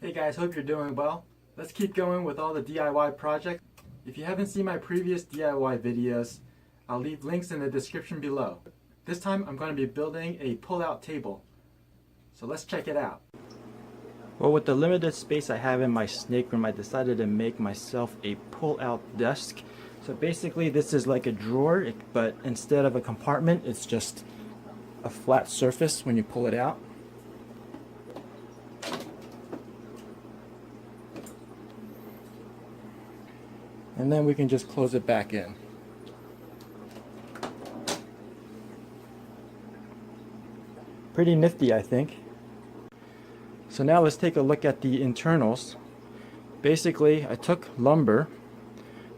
Hey guys, hope you're doing well. Let's keep going with all the DIY projects. If you haven't seen my previous DIY videos, I'll leave links in the description below. This time I'm going to be building a pull-out table. So let's check it out. Well, with the limited space I have in my snake room, I decided to make myself a pull-out desk. So basically this is like a drawer, but instead of a compartment, it's just a flat surface when you pull it out. And then we can just close it back in. Pretty nifty, I think. So now let's take a look at the internals. Basically, I took lumber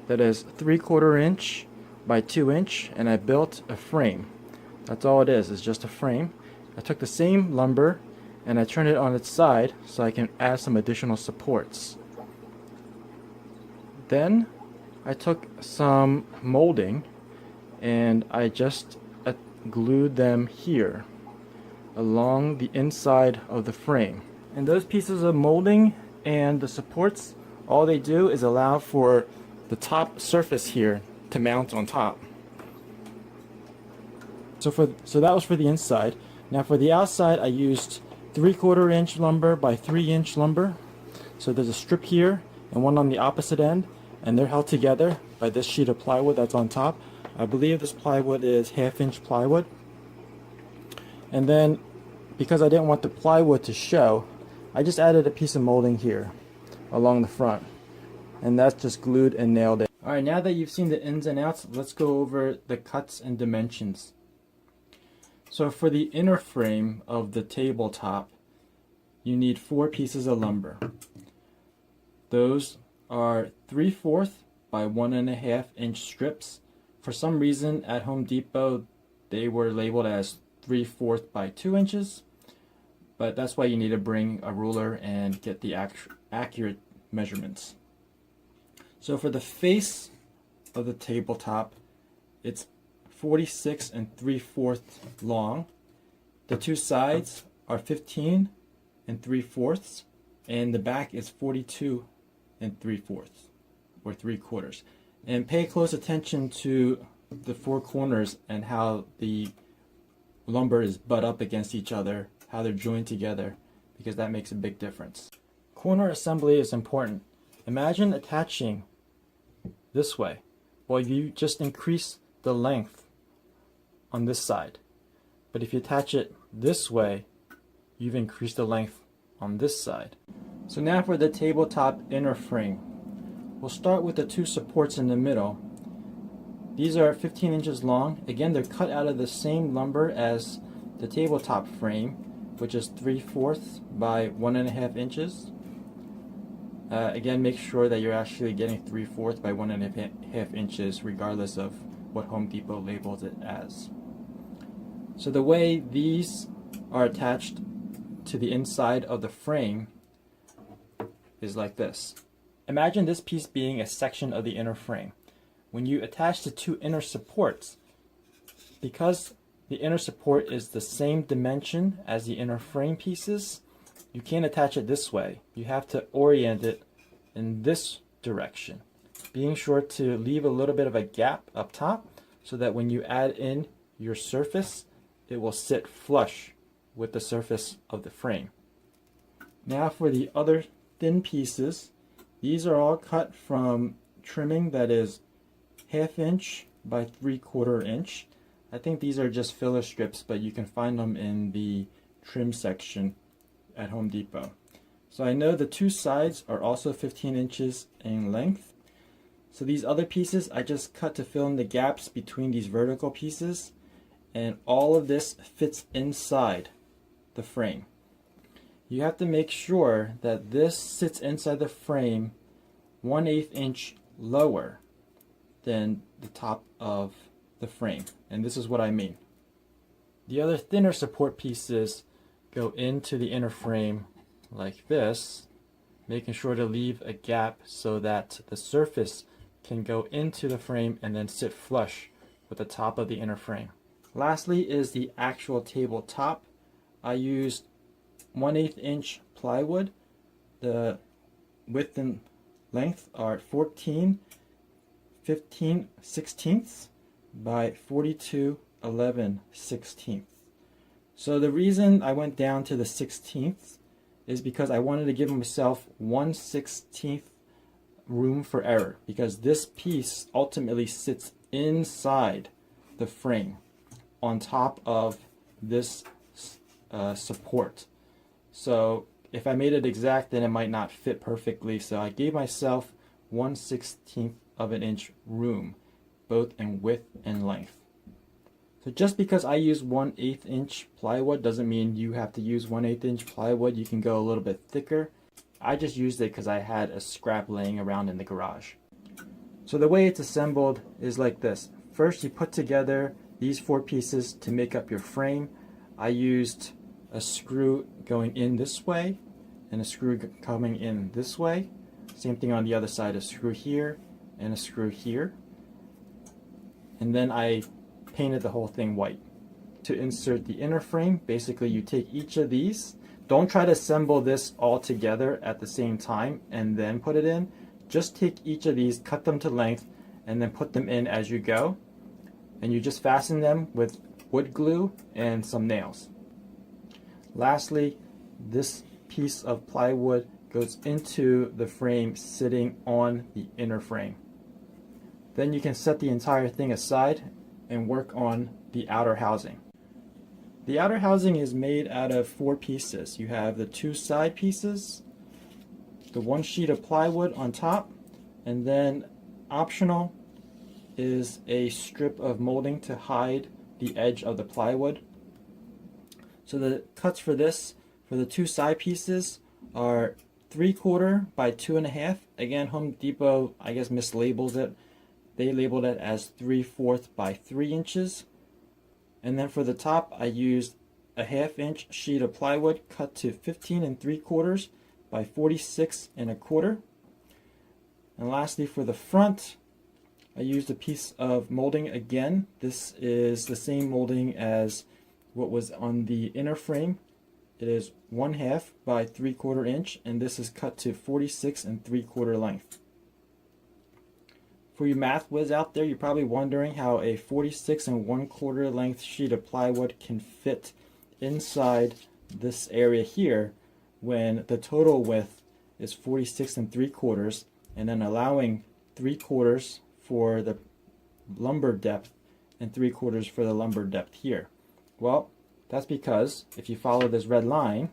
that is 3/4 inch by 2 inch, and I built a frame. That's all it is, it's just a frame. I took the same lumber and I turned it on its side so I can add some additional supports. Then I took some molding and I just glued them here along the inside of the frame. And those pieces of molding and the supports, all they do is allow for the top surface here to mount on top. So that was for the inside. Now for the outside, I used 3/4 inch lumber by 3 inch lumber. So there's a strip here and one on the opposite end, and they're held together by this sheet of plywood that's on top. I believe this plywood is 1/2 inch plywood. And then, because I didn't want the plywood to show, I just added a piece of molding here along the front, and that's just glued and nailed in. Alright, now that you've seen the ins and outs, let's go over the cuts and dimensions. So for the inner frame of the tabletop, you need 4 pieces of lumber. Those are 3/4 by 1.5 inch strips. For some reason at Home Depot they were labeled as 3/4 by 2 inches, but that's why you need to bring a ruler and get the accurate measurements. So for the face of the tabletop, it's 46 3/4 long. The two sides are 15 3/4, and the back is 42 3/4 or 3/4. And pay close attention to the 4 corners and how the lumber is butt up against each other, how they're joined together, because that makes a big difference. Corner assembly is important. Imagine attaching this way. Well, you just increase the length on this side. But if you attach it this way, you've increased the length on this side. So now for the tabletop inner frame. We'll start with the 2 supports in the middle. These are 15 inches long. Again, they're cut out of the same lumber as the tabletop frame, which is 3/4 by 1.5 inches. Again, make sure that you're actually getting 3/4 by 1.5 inches, regardless of what Home Depot labels it as. So the way these are attached to the inside of the frame is like this. Imagine this piece being a section of the inner frame. When you attach the 2 inner supports, because the inner support is the same dimension as the inner frame pieces, you can't attach it this way. You have to orient it in this direction, being sure to leave a little bit of a gap up top so that when you add in your surface, it will sit flush with the surface of the frame. Now for the other thin pieces, these are all cut from trimming that is 1/2 inch by 3/4 inch. I think these are just filler strips, but you can find them in the trim section at Home Depot. So I know the 2 sides are also 15 inches in length. So these other pieces I just cut to fill in the gaps between these vertical pieces, and all of this fits inside the frame. You have to make sure that this sits inside the frame 1/8 inch lower than the top of the frame, and this is what I mean. The other thinner support pieces go into the inner frame like this, making sure to leave a gap so that the surface can go into the frame and then sit flush with the top of the inner frame. Lastly is the actual tabletop. I used 1/8 inch plywood The width and length are 14/15/16 by 42/11/16. So the reason I went down to the 16th is because I wanted to give myself 1/16 room for error, because this piece ultimately sits inside the frame on top of this support. So if I made it exact, then it might not fit perfectly. So I gave myself 1/16 of an inch room, both in width and length. So just because I use 1/8 inch plywood doesn't mean you have to use 1/8 inch plywood. You can go a little bit thicker. I just used it because I had a scrap laying around in the garage. So the way it's assembled is like this. First, you put together these 4 pieces to make up your frame. I used a screw going in this way and a screw coming in this way. Same thing on the other side, a screw here and a screw here. And then I painted the whole thing white. To insert the inner frame, basically you take each of these. Don't try to assemble this all together at the same time and then put it in. Just take each of these, cut them to length, and then put them in as you go. And you just fasten them with wood glue and some nails. Lastly, this piece of plywood goes into the frame sitting on the inner frame. Then you can set the entire thing aside and work on the outer housing. The outer housing is made out of 4 pieces. You have the 2 side pieces, the 1 sheet of plywood on top, and then optional is a strip of molding to hide the edge of the plywood. So the cuts for this, for the 2 side pieces, are 3/4 by 2.5. Again, Home Depot, I guess, mislabels it. They labeled it as 3/4 by 3 inches. And then for the top, I used a 1/2 inch sheet of plywood cut to 15 3/4 by 46 1/4. And lastly, for the front, I used a piece of molding again. This is the same molding as what was on the inner frame. It is 1/2 by 3/4 inch, and this is cut to 46 3/4 length. For you math whiz out there, you're probably wondering how a 46 1/4 length sheet of plywood can fit inside this area here when the total width is 46 3/4, and then allowing 3/4 for the lumber depth and 3/4 for the lumber depth here. Well, that's because if you follow this red line,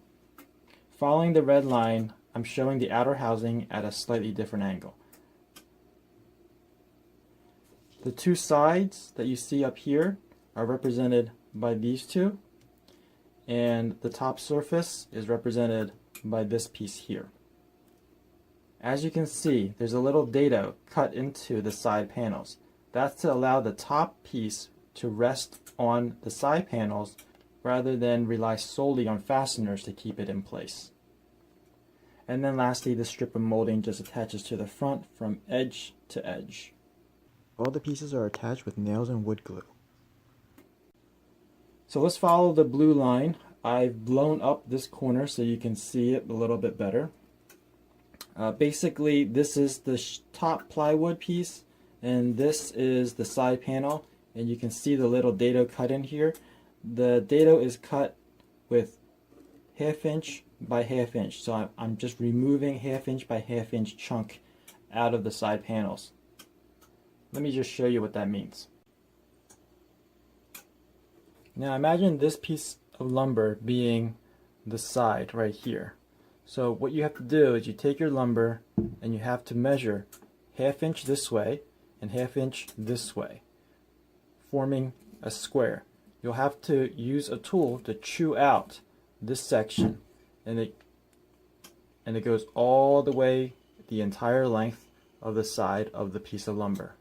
following the red line, I'm showing the outer housing at a slightly different angle. The 2 sides that you see up here are represented by these 2, and the top surface is represented by this piece here. As you can see, there's a little dado cut into the side panels. That's to allow the top piece to rest on the side panels rather than rely solely on fasteners to keep it in place. And then lastly, the strip of molding just attaches to the front from edge to edge. All the pieces are attached with nails and wood glue. So let's follow the blue line. I've blown up this corner so you can see it a little bit better. Basically, this is the top plywood piece, and this is the side panel, and you can see the little dado cut in here. The dado is cut with 1/2 inch by 1/2 inch, so I'm just removing 1/2 inch by 1/2 inch chunk out of the side panels. Let me just show you what that means. Now imagine this piece of lumber being the side right here. So what you have to do is you take your lumber and you have to measure 1/2 inch this way and 1/2 inch this way, forming a square. You'll have to use a tool to chew out this section, and it goes all the way the entire length of the side of the piece of lumber.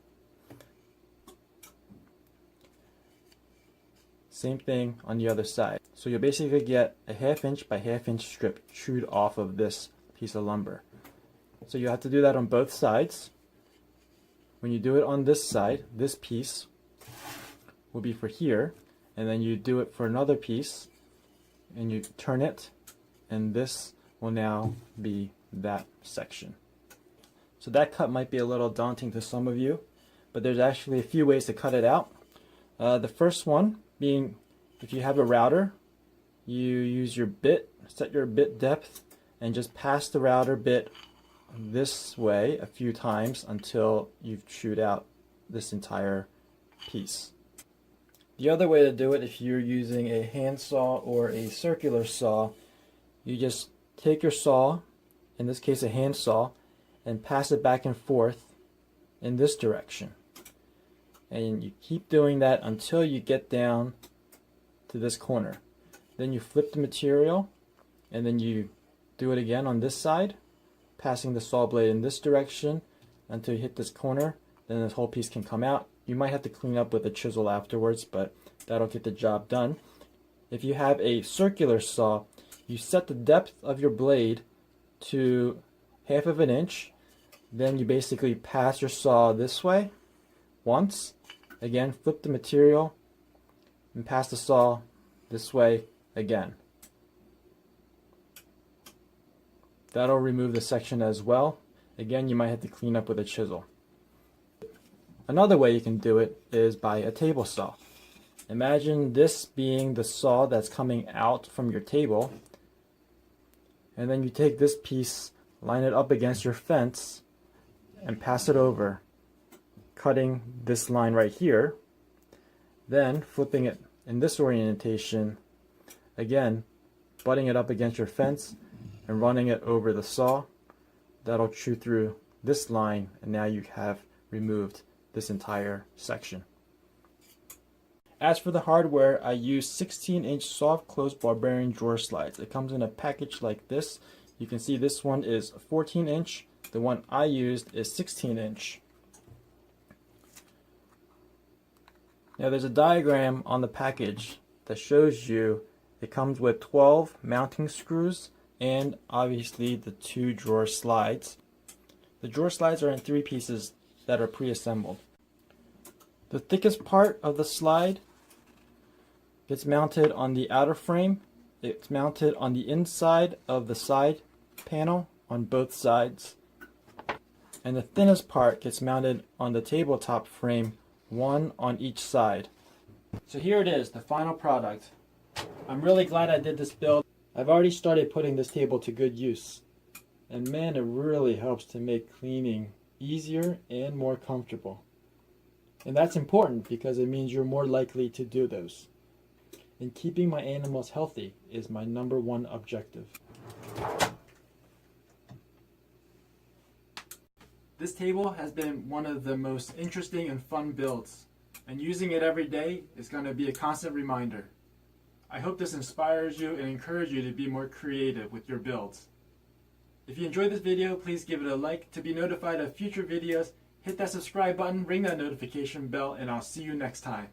Same thing on the other side. So you'll basically get a 1/2 inch by 1/2 inch strip chewed off of this piece of lumber. So you have to do that on both sides. When you do it on this side, this piece will be for here, and then you do it for another piece, and you turn it, and this will now be that section. So that cut might be a little daunting to some of you, but there's actually a few ways to cut it out. The first one being, if you have a router, you use your bit, set your bit depth, and just pass the router bit this way a few times until you've chewed out this entire piece. The other way to do it, if you're using a handsaw or a circular saw, you just take your saw, in this case a handsaw, and pass it back and forth in this direction. And you keep doing that until you get down to this corner. Then you flip the material, and then you do it again on this side, passing the saw blade in this direction until you hit this corner. Then this whole piece can come out. You might have to clean up with a chisel afterwards, but that'll get the job done. If you have a circular saw, you set the depth of your blade to 1/2 inch. Then you basically pass your saw this way once. Again, flip the material and pass the saw this way again. That'll remove the section as well. Again, you might have to clean up with a chisel. Another way you can do it is by a table saw. Imagine this being the saw that's coming out from your table, and then you take this piece, line it up against your fence, and pass it over, cutting this line right here, then flipping it in this orientation, again butting it up against your fence and running it over the saw. That'll chew through this line, and now you have removed this entire section. As for the hardware, I use 16-inch soft close ball bearing drawer slides. It comes in a package like this. You can see this one is 14-inch. The one I used is 16-inch. Now there's a diagram on the package that shows you it comes with 12 mounting screws and obviously the 2 drawer slides. The drawer slides are in 3 pieces that are pre-assembled. The thickest part of the slide gets mounted on the outer frame. It's mounted on the inside of the side panel on both sides. And the thinnest part gets mounted on the tabletop frame, one on each side. So here it is, the final product. I'm really glad I did this build. I've already started putting this table to good use. And man, it really helps to make cleaning easier and more comfortable. And that's important because it means you're more likely to do those. And keeping my animals healthy is my #1 objective. This table has been one of the most interesting and fun builds, and using it every day is going to be a constant reminder. I hope this inspires you and encourages you to be more creative with your builds. If you enjoyed this video, please give it a like. To be notified of future videos, hit that subscribe button, ring that notification bell, and I'll see you next time.